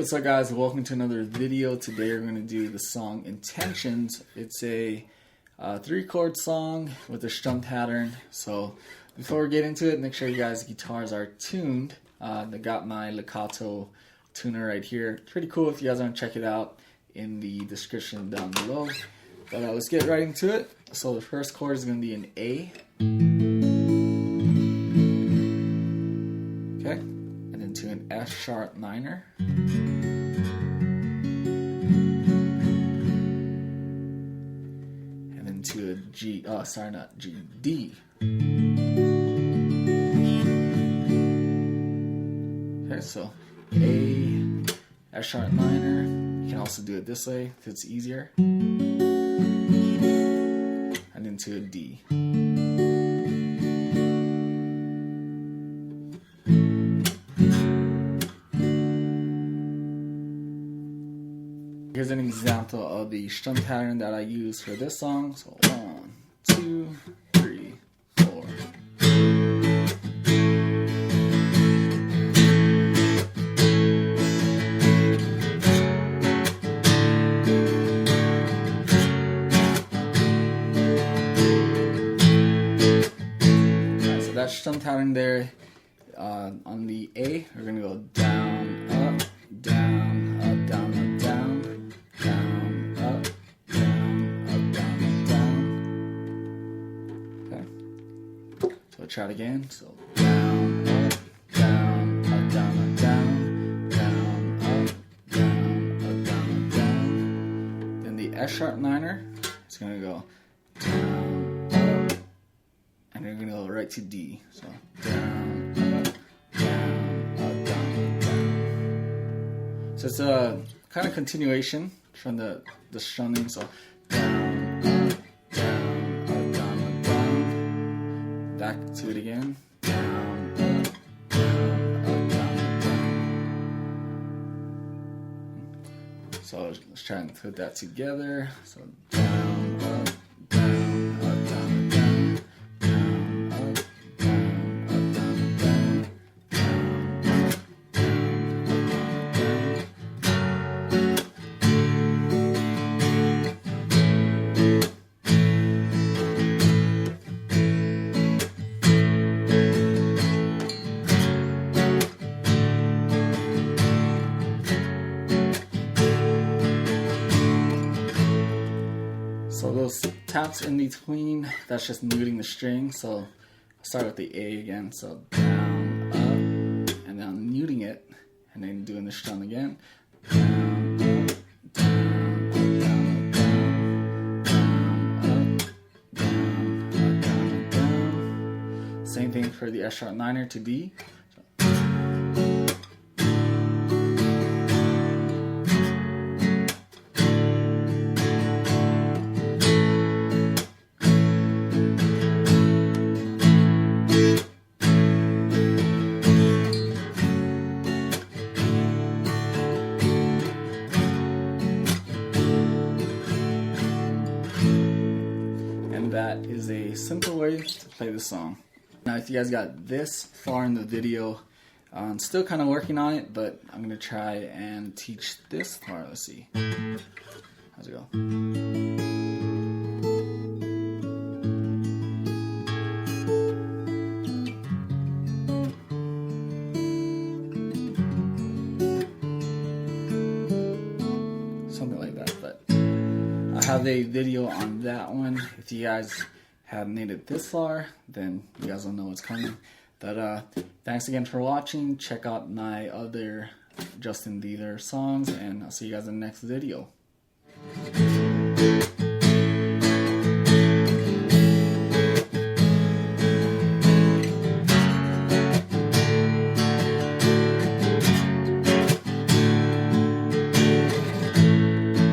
What's up guys, welcome to another video. Today we're going to do the song Intentions. It's a 3-chord song with a strum pattern. So before we get into it, make sure you guys' guitars are tuned. I got my Lekato tuner right here. Pretty cool. If you guys want to check it out, in the description down below. But let's get right into it. So the first chord is going to be an A. Okay, and then to an F sharp minor. And then to a G, D. Okay, so A, F sharp minor. You can also do it this way if it's easier. And then to a D. Here's an example of the strum pattern that I use for this song. So 1, 2, 3, 4. That strum pattern there, on the A, we're going to go down, up, down, up, down, up, down, down, up, down, up, down, up, down. Okay. So we'll try it again. So down, up, down, up, down, up, down, down, up, down, up, down, up, down. Then the F sharp minor is going to go down, and we're going to go right to D. So down, up, down, up, down, up, down. So it's a kind of continuation from the strumming. So down, up, down, up, down, up, down. Back to it again. Down, up, down, up, down, up, down. So let's try and put that together. So down, up, down, up, down, up, down. So those taps in between, that's just muting the string. So I'll start with the A again. So down, up, and then I'm muting it, and then doing the strum again. Down, up, down, up, down, up, down, down, up, down, up, down. Same thing for the F sharp minor to D. That is a simple way to play the song. Now if you guys got this far in the video, I'm still kind of working on it, but I'm going to try and teach this part. Let's see. How's it go? Something like that, but I have a video on that one. If you guys have made it this far, then you guys will know what's coming. But thanks again for watching. Check out my other Justin Bieber songs, and I'll see you guys in the next video.